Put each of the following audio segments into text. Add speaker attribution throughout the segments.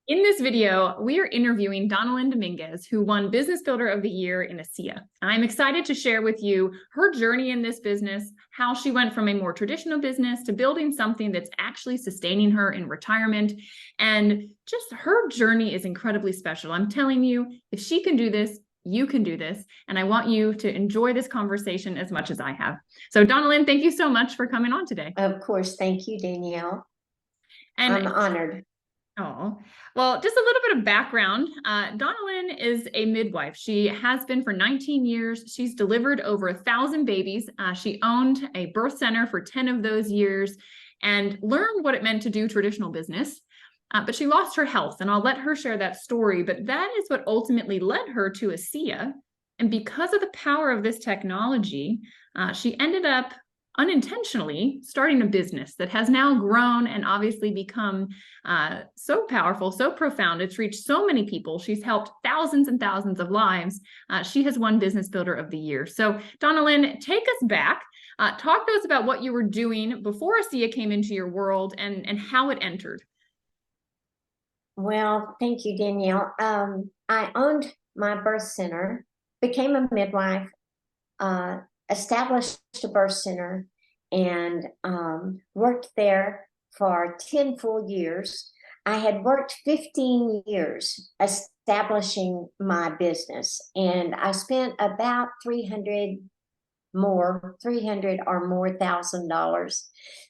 Speaker 1: In this video, we are interviewing Donnellyn Dominguez, who won Business Builder of the Year in ASEA. I'm excited to share with you her journey in this business, how she went from a more traditional business to building something that's actually sustaining her in retirement. And just her journey is incredibly special. I'm telling you, if she can do this, you can do this. And I want you to enjoy this conversation as much as I have. So Donnellyn, thank you so much for coming on today.
Speaker 2: Of course. Thank you, Danielle.
Speaker 1: And
Speaker 2: I'm honored.
Speaker 1: Oh, well, just a little bit of background. Donnellyn is a midwife. She has been for 19 years. She's delivered over 1,000 babies. She owned a birth center for 10 of those years and learned what it meant to do traditional business. But she lost her health, and I'll let her share that story. But that is what ultimately led her to ASEA. And because of the power of this technology, she ended up unintentionally starting a business that has now grown and obviously become so powerful, so profound. It's reached so many people. She's helped thousands and thousands of lives. She has won Business Builder of the Year. So Donnellyn, take us back. Talk to us about what you were doing before ASEA came into your world and how it entered.
Speaker 2: Well, thank you, Danielle. I owned my birth center, became a midwife, established a birth center, and worked there for 10 full years. I had worked 15 years establishing my business, and I spent about $300 or more $1,000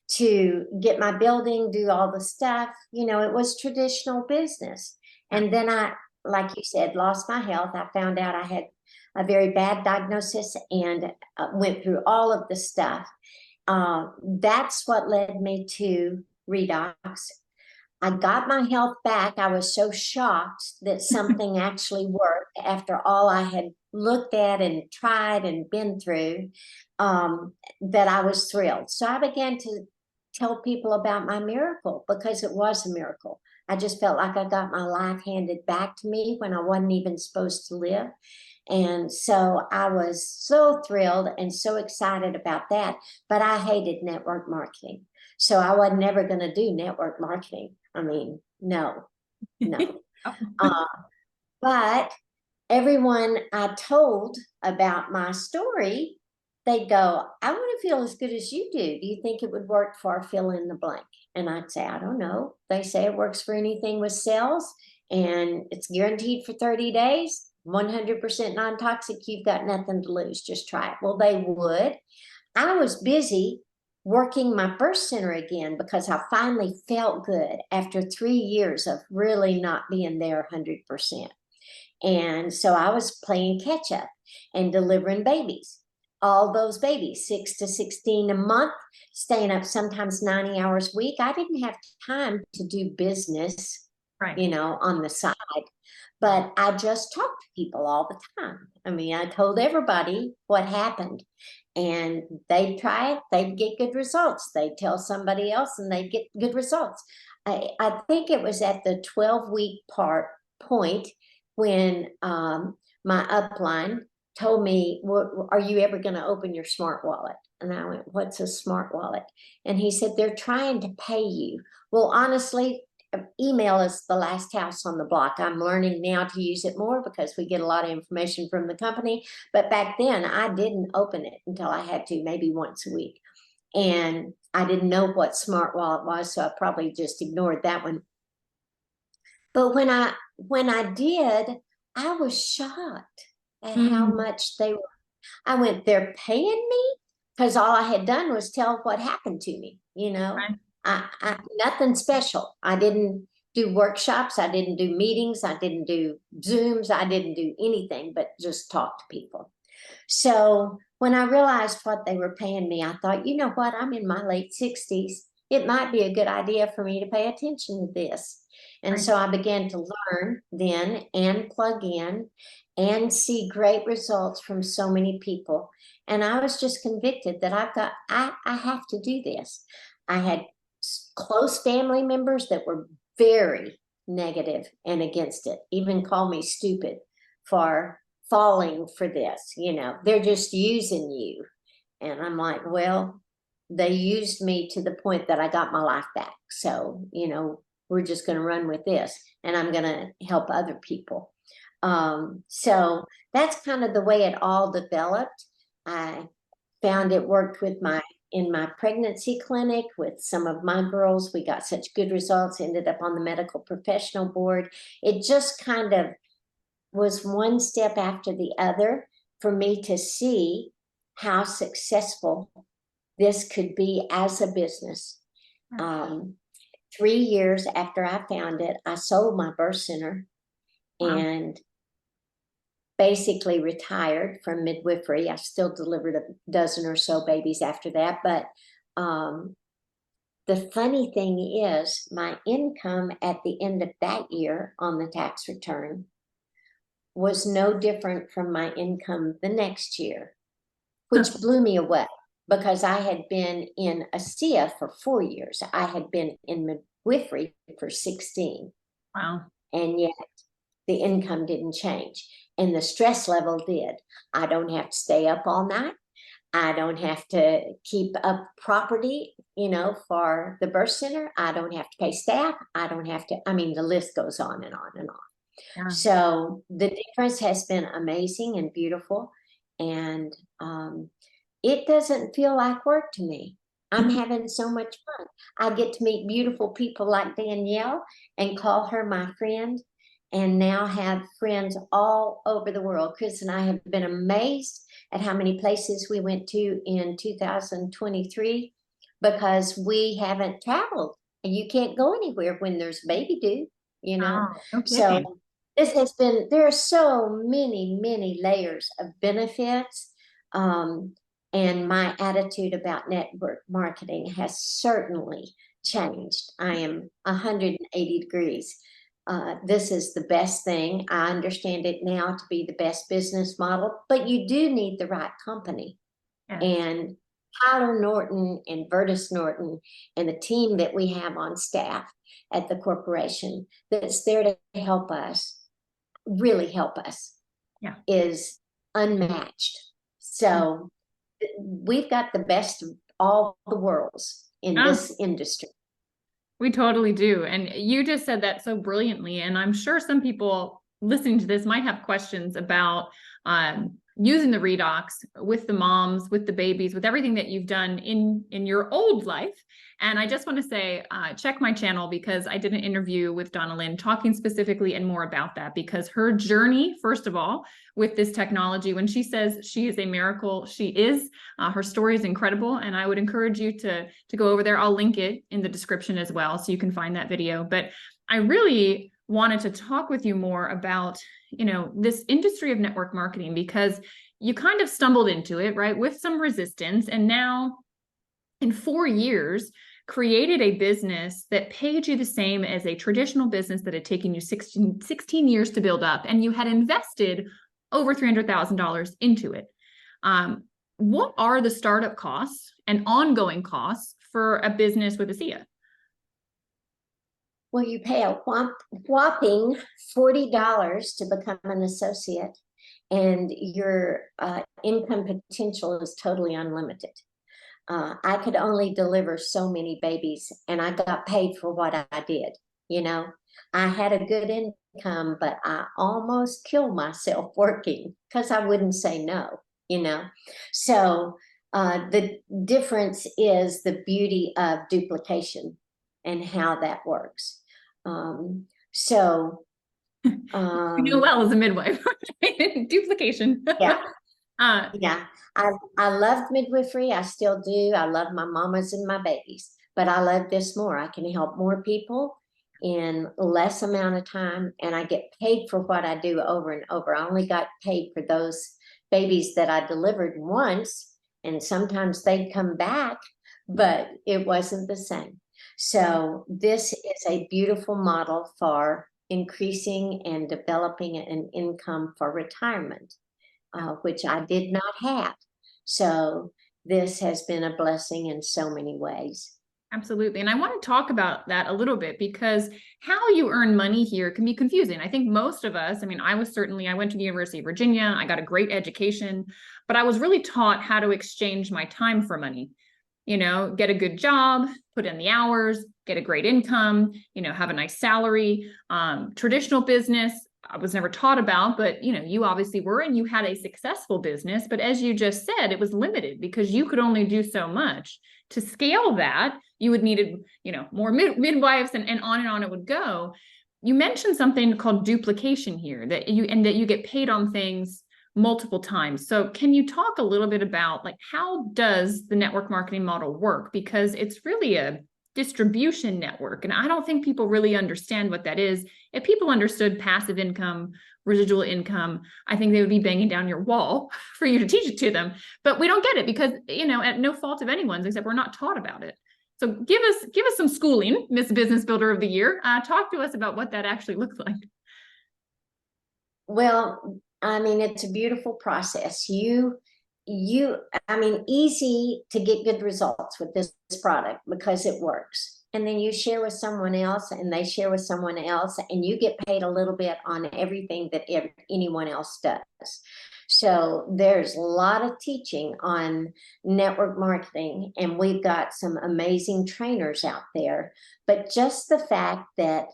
Speaker 2: to get my building, do all the stuff. You know, it was traditional business. And then I, like you said, lost my health. I found out I had a very bad diagnosis and went through all of the stuff. That's what led me to redox. I got my health back. I was so shocked that something actually worked after all I had looked at and tried and been through, that I was thrilled. So I began to tell people about my miracle because it was a miracle. I just felt like I got my life handed back to me when I wasn't even supposed to live. And so I was so thrilled and so excited about that, but I hated network marketing. So I was never going to do network marketing. I mean, no. But everyone I told about my story, they'd go, I want to feel as good as you do. Do you think it would work for fill in the blank? And I'd say, I don't know. They say it works for anything with sales and it's guaranteed for 30 days, 100% non-toxic. You've got nothing to lose. Just try it. Well, they would. I was busy working my birth center again because I finally felt good after 3 years of really not being there 100%. And so I was playing catch up and delivering babies, all those babies, 6 to 16 a month, staying up sometimes 90 hours a week. I didn't have time to do business,
Speaker 1: Right.
Speaker 2: you know, on the side, but I just talked to people all the time. I mean, I told everybody what happened and they'd try it, they'd get good results. They'd tell somebody else and they'd get good results. I think it was at the 12-week point when my upline told me, are you ever going to open your smart wallet? And I went, what's a smart wallet? And he said, they're trying to pay you. Well, honestly, email is the last house on the block. I'm learning now to use it more because we get a lot of information from the company. But back then I didn't open it until I had to, maybe once a week. And I didn't know what smart wallet was, so I probably just ignored that one. But when I did, I was shocked at how much they were. I went, they're paying me? Because all I had done was tell what happened to me, you know.
Speaker 1: Right.
Speaker 2: I nothing special. I didn't do workshops. I didn't do meetings. I didn't do Zooms. I didn't do anything but just talk to people. So when I realized what they were paying me, I thought, you know what? I'm in my late 60s. It might be a good idea for me to pay attention to this. And so I began to learn then and plug in and see great results from so many people. And I was just convicted that I have to do this. I had close family members that were very negative and against it, even called me stupid for falling for this. You know, they're just using you. And I'm like, well, they used me to the point that I got my life back. So, you know, we're just going to run with this, and I'm going to help other people. So that's kind of the way it all developed. I found it worked with in my pregnancy clinic with some of my girls. We got such good results, ended up on the medical professional board. It just kind of was one step after the other for me to see how successful this could be as a business. 3 years after I found it, I sold my birth center. Wow. And basically retired from midwifery. I still delivered a dozen or so babies after that. But the funny thing is, my income at the end of that year on the tax return was no different from my income the next year, which blew me away, because I had been in ASEA for 4 years. I had been in midwifery for 16.
Speaker 1: Wow.
Speaker 2: And yet the income didn't change, and the stress level did. I don't have to stay up all night. I don't have to keep up property, for the birth center. I don't have to pay staff. I don't have to, the list goes on and on and on. Yeah. So the difference has been amazing and beautiful. And it doesn't feel like work to me. I'm having so much fun. I get to meet beautiful people like Danielle and call her my friend, and now have friends all over the world. Chris and I have been amazed at how many places we went to in 2023, because we haven't traveled, and you can't go anywhere when there's baby due,
Speaker 1: Oh, okay.
Speaker 2: So this has been, there are so many, many layers of benefits. And my attitude about network marketing has certainly changed. I am 180 degrees. This is the best thing. I understand it now to be the best business model, but you do need the right company. Yes. And Tyler Norton and Vertus Norton and the team that we have on staff at the corporation that's there to help us, really help us, is unmatched. So we've got the best of all the worlds in this industry.
Speaker 1: We totally do. And you just said that so brilliantly. And I'm sure some people listening to this might have questions about using the redox with the moms, with the babies, with everything that you've done in your old life. And I just want to say, check my channel, because I did an interview with Donnellyn talking specifically and more about that, because her journey, first of all, with this technology, when she says she is a miracle, she is. Her story is incredible. And I would encourage you to go over there. I'll link it in the description as well, so you can find that video. But I really wanted to talk with you more about, this industry of network marketing, because you kind of stumbled into it, right, with some resistance. And now in 4 years, created a business that paid you the same as a traditional business that had taken you 16 years to build up. And you had invested over $300,000 into it. What are the startup costs and ongoing costs for a business with ASEA?
Speaker 2: Well, you pay a whopping $40 to become an associate, and your income potential is totally unlimited. I could only deliver so many babies, and I got paid for what I did. I had a good income, but I almost killed myself working, because I wouldn't say no, So the difference is the beauty of duplication and how that works. You
Speaker 1: do well as a midwife. Duplication.
Speaker 2: Yeah. I loved midwifery. I still do. I love my mamas and my babies, but I love this more. I can help more people in less amount of time, and I get paid for what I do over and over. I only got paid for those babies that I delivered once, and sometimes they'd come back, but it wasn't the same. So this is a beautiful model for increasing and developing an income for retirement, which I did not have. So this has been a blessing in so many ways.
Speaker 1: Absolutely. And I want to talk about that a little bit, because how you earn money here can be confusing. I think most of us, I went to the University of Virginia, I got a great education, but I was really taught how to exchange my time for money. get a good job, put in the hours, get a great income, have a nice salary. Traditional business, I was never taught about, but you obviously were, and you had a successful business. But as you just said, it was limited because you could only do so much. To scale that, you would need, more midwives, and on it would go. You mentioned something called duplication here, that you get paid on things multiple times. So can you talk a little bit about, like, how does the network marketing model work? Because it's really a distribution network, and I don't think people really understand what that is. If people understood passive income, residual income, I think they would be banging down your wall for you to teach it to them. But we don't get it because, at no fault of anyone's, except we're not taught about it. So give us some schooling, Miss Business Builder of the Year. Talk to us about what that actually looks like.
Speaker 2: Well, I mean, it's a beautiful process. Easy to get good results with this product because it works. And then you share with someone else, and they share with someone else, and you get paid a little bit on everything that anyone else does. So there's a lot of teaching on network marketing, and we've got some amazing trainers out there. But just the fact that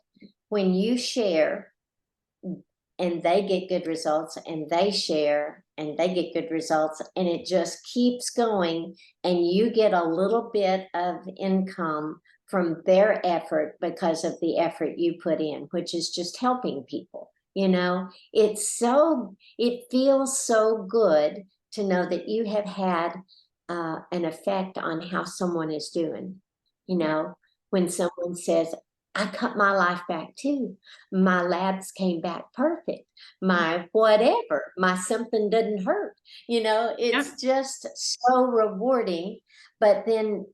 Speaker 2: when you share and they get good results, and they share and they get good results, and it just keeps going, and you get a little bit of income from their effort because of the effort you put in, which is just helping people. It feels so good to know that you have had an effect on how someone is doing. When someone says, I cut my life back too. My labs came back perfect. My whatever, my something didn't hurt. It's just so rewarding. But then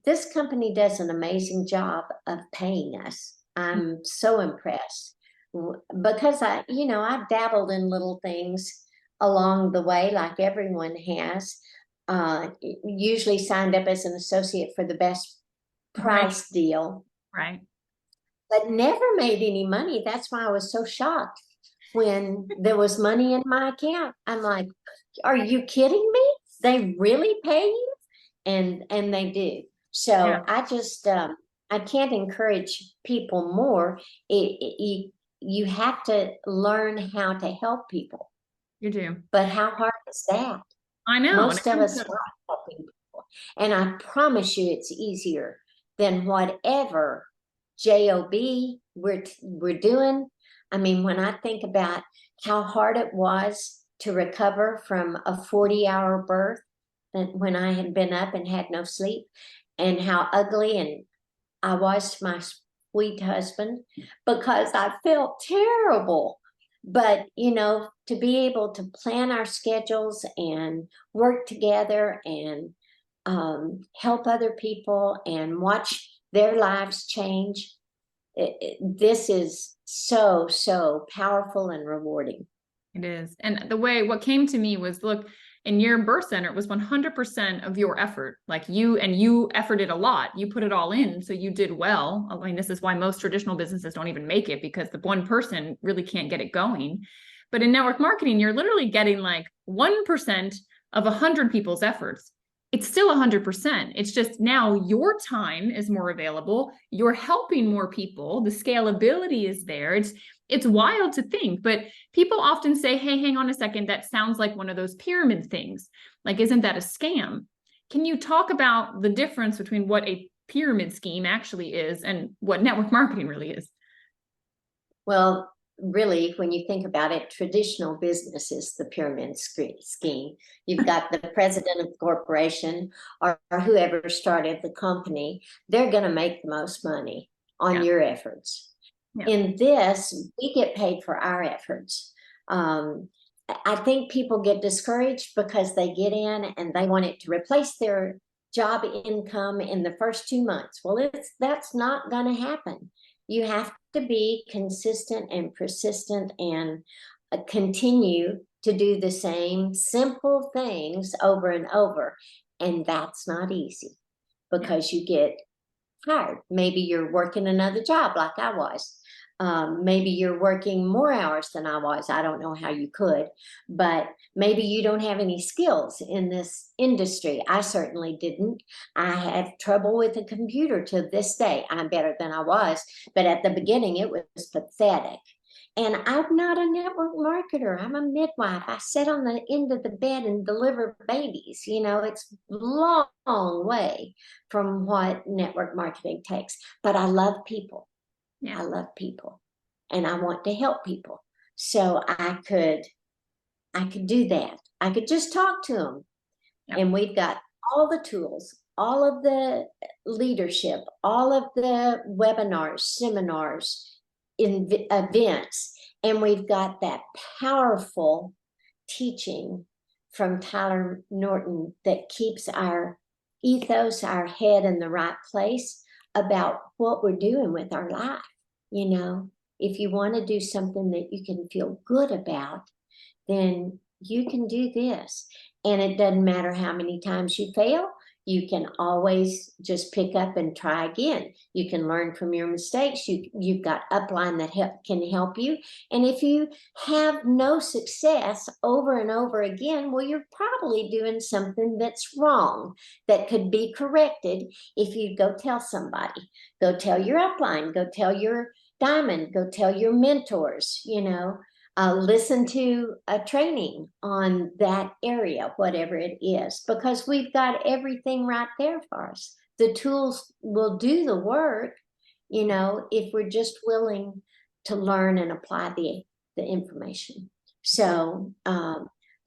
Speaker 2: this company does an amazing job of paying us. I'm so impressed because I've dabbled in little things along the way, like everyone has. Usually signed up as an associate for the best price deal.
Speaker 1: Right.
Speaker 2: But never made any money. That's why I was so shocked when there was money in my account. I'm like, are you kidding me? They really pay you? And they do. So I just, I can't encourage people more. You have to learn how to help people.
Speaker 1: You do.
Speaker 2: But how hard is that?
Speaker 1: I know.
Speaker 2: Most of us are helping people. And I promise you it's easier than whatever job we're doing. I mean, when I think about how hard it was to recover from a 40-hour birth, when I had been up and had no sleep, and how ugly and I was to my sweet husband because I felt terrible. But to be able to plan our schedules and work together and help other people and watch their lives change. This is so, so powerful and rewarding.
Speaker 1: It is. And what came to me was, look, in your birth center, it was 100% of your effort. Like you efforted a lot. You put it all in. So you did well. I mean, this is why most traditional businesses don't even make it, because the one person really can't get it going. But in network marketing, you're literally getting like 1% of 100 people's efforts. It's still 100%. It's just now your time is more available. You're helping more people. The scalability is there. It's wild to think, but people often say, hey, hang on a second. That sounds like one of those pyramid things. Like, isn't that a scam? Can you talk about the difference between what a pyramid scheme actually is and what network marketing really is?
Speaker 2: Well, really, when you think about it, traditional business is the pyramid scheme. You've got the president of the corporation or whoever started the company. They're going to make the most money on your efforts. Yeah. In this, we get paid for our efforts. I think people get discouraged because they get in and they want it to replace their job income in the first 2 months. Well, that's not going to happen. You have to be consistent and persistent and continue to do the same simple things over and over. And that's not easy because you get tired. Maybe you're working another job like I was. Maybe you're working more hours than I was. I don't know how you could, but maybe you don't have any skills in this industry. I certainly didn't. I have trouble with a computer to this day. I'm better than I was, but at the beginning it was pathetic. And I'm not a network marketer. I'm a midwife. I sit on the end of the bed and deliver babies. It's a long way from what network marketing takes. But I love people.
Speaker 1: Yeah.
Speaker 2: I love people and I want to help people. So I could do that. I could just talk to them.
Speaker 1: Yep.
Speaker 2: And we've got all the tools, all of the leadership, all of the webinars, seminars, events, and we've got that powerful teaching from Tyler Norton that keeps our ethos, our head in the right place about what we're doing with our life. If you want to do something that you can feel good about, then you can do this. And it doesn't matter how many times you fail. You can always just pick up and try again. You can learn from your mistakes. You've got upline that can help you. And if you have no success over and over again, well, you're probably doing something that's wrong that could be corrected if you go tell somebody. Go tell your upline. Go tell your diamond. Go tell your mentors, listen to a training on that area, whatever it is, because we've got everything right there for us. The tools will do the work, if we're just willing to learn and apply the information. So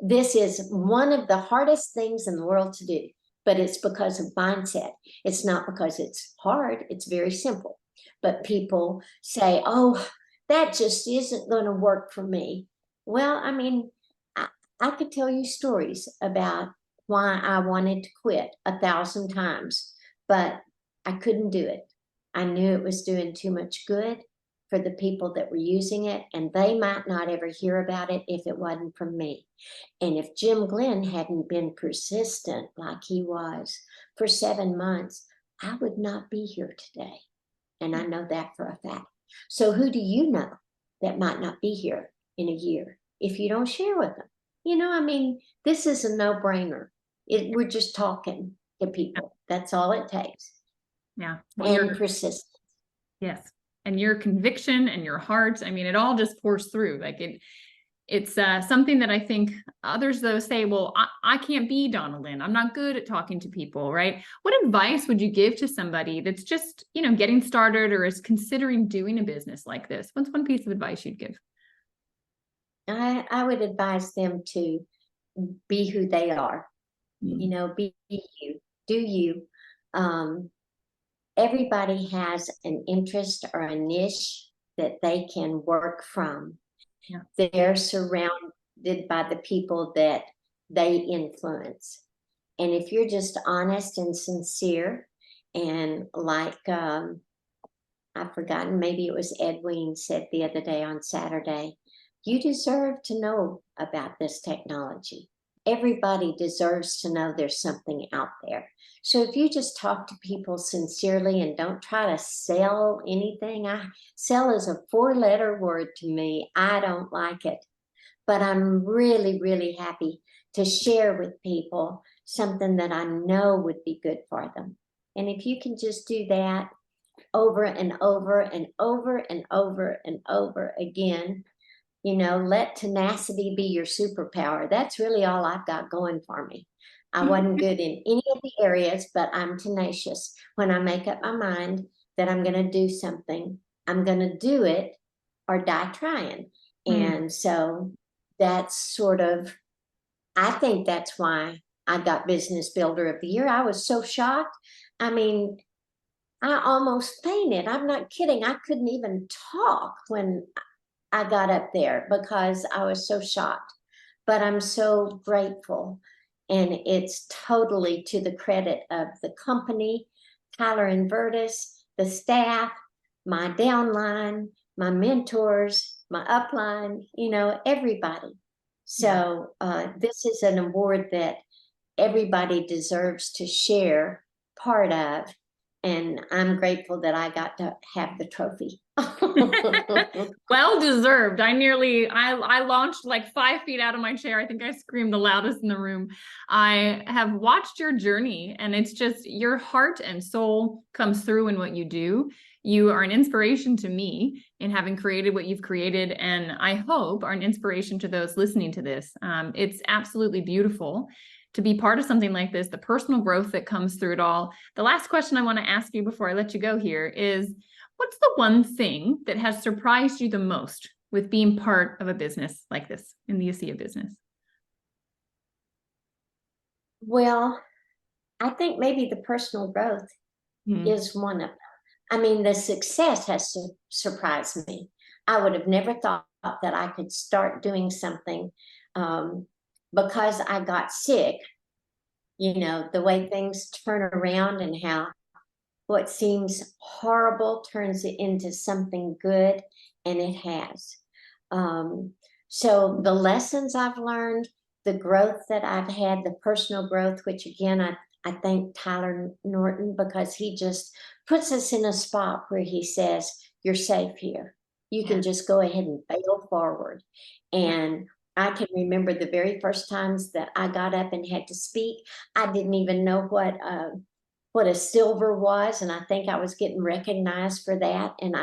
Speaker 2: this is one of the hardest things in the world to do, but it's because of mindset. It's not because it's hard. It's very simple. But people say, oh, that just isn't going to work for me. Well, I mean, I could tell you stories about why I wanted to quit 1,000 times, but I couldn't do it. I knew it was doing too much good for the people that were using it, and they might not ever hear about it if it wasn't from me. And if Jim Glenn hadn't been persistent like he was for 7 months, I would not be here today. And I know that for a fact. So who do you know that might not be here in a year if you don't share with them? This is a no-brainer. We're just talking to people. That's all it takes.
Speaker 1: Yeah.
Speaker 2: And persistence.
Speaker 1: Yes. And your conviction and your heart, it all just pours through. It's something that I think others, though, say, well, I can't be Donnellyn. I'm not good at talking to people, right? What advice would you give to somebody that's just, getting started or is considering doing a business like this? What's one piece of advice you'd give?
Speaker 2: I would advise them to be who they are. Be you. Do you. Everybody has an interest or a niche that they can work from.
Speaker 1: Yeah.
Speaker 2: They're surrounded by the people that they influence. And if you're just honest and sincere, and like I've forgotten, maybe it was Ed Wein said the other day on Saturday, you deserve to know about this technology. Everybody deserves to know there's something out there. So if you just talk to people sincerely and don't try to sell anything, sell is a 4-letter word to me. I don't like it, but I'm really, really happy to share with people something that I know would be good for them. And if you can just do that over and over and over and over and over again, let tenacity be your superpower. That's really all I've got going for me. I wasn't good in any of the areas, but I'm tenacious. When I make up my mind that I'm going to do something, I'm going to do it or die trying. And so that's sort of, I think that's why I got Business Builder of the Year. I was so shocked. I almost fainted. I'm not kidding. I couldn't even talk when I got up there because I was so shocked. But I'm so grateful. And it's totally to the credit of the company, Tyler and Vertus, the staff, my downline, my mentors, my upline, everybody. So this is an award that everybody deserves to share part of. And I'm grateful that I got to have the trophy.
Speaker 1: Well deserved. I launched like 5 feet out of my chair. I think I screamed the loudest in the room. I have watched your journey, and it's just your heart and soul comes through in what you do. You are an inspiration to me in having created what you've created, and I hope are an inspiration to those listening to this. It's absolutely beautiful to be part of something like this, the personal growth that comes through it all. The last question I want to ask you before I let you go here is, what's the one thing that has surprised you the most with being part of a business like this, in the ASEA business?
Speaker 2: Well, I think maybe the personal growth
Speaker 1: Hmm.
Speaker 2: is one of them. I mean, the success has surprised me. I would have never thought that I could start doing something um, because I got sick. The way things turn around and how what seems horrible turns it into something good, and it has. Um, so the lessons I've learned, the growth that I've had, the personal growth, which again, I thank Tyler Norton because he just puts us in a spot where he says, you're safe here. You
Speaker 1: Yeah.
Speaker 2: can just go ahead and fail forward. And I can remember the very first times that I got up and had to speak. I didn't even know what a silver was, and I think I was getting recognized for that. And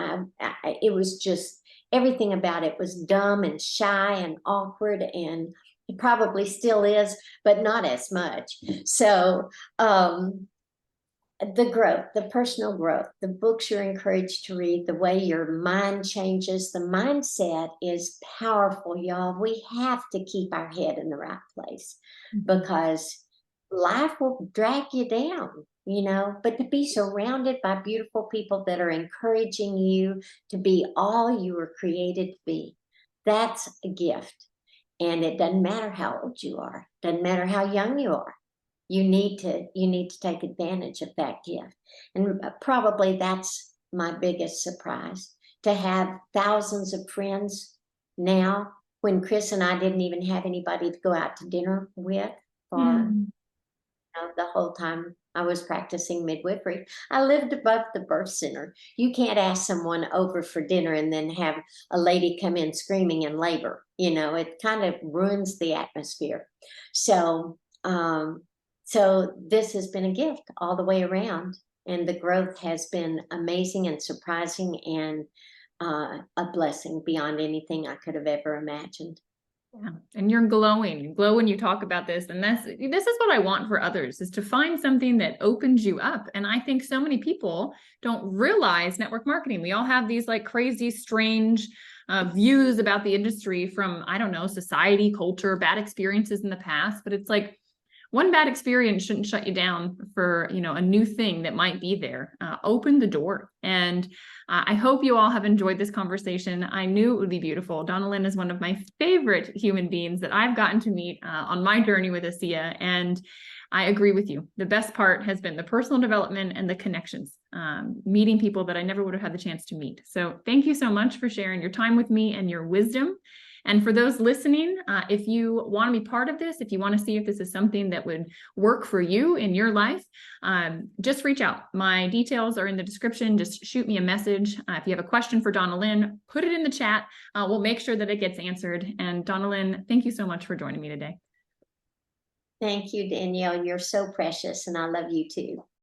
Speaker 2: it was just everything about it was dumb and shy and awkward, and it probably still is, but not as much. So the growth, the personal growth, the books you're encouraged to read, the way your mind changes, the mindset is powerful, y'all. We have to keep our head in the right place because life will drag you down, but to be surrounded by beautiful people that are encouraging you to be all you were created to be, that's a gift. And it doesn't matter how old you are, doesn't matter how young you are. You need to take advantage of that gift. And probably that's my biggest surprise, to have thousands of friends now, when Chris and I didn't even have anybody to go out to dinner with for
Speaker 1: Mm.
Speaker 2: the whole time I was practicing midwifery. I lived above the birth center. You can't ask someone over for dinner and then have a lady come in screaming in labor. It kind of ruins the atmosphere. So, so this has been a gift all the way around, and the growth has been amazing and surprising, and a blessing beyond anything I could have ever imagined.
Speaker 1: Yeah. And you're glowing. You glow when you talk about this. And this is what I want for others, is to find something that opens you up. And I think so many people don't realize network marketing. We all have these like crazy, strange views about the industry from, I don't know, society, culture, bad experiences in the past. But it's like, one bad experience shouldn't shut you down for, a new thing that might be there. Open the door. And I hope you all have enjoyed this conversation. I knew it would be beautiful. Donnellyn is one of my favorite human beings that I've gotten to meet on my journey with ASEA. And I agree with you. The best part has been the personal development and the connections, meeting people that I never would have had the chance to meet. So thank you so much for sharing your time with me and your wisdom. And for those listening, if you want to be part of this, if you want to see if this is something that would work for you in your life, just reach out. My details are in the description. Just shoot me a message. If you have a question for Donnellyn, put it in the chat. We'll make sure that it gets answered. And Donnellyn, thank you so much for joining me today.
Speaker 2: Thank you, Danielle. You're so precious, and I love you too.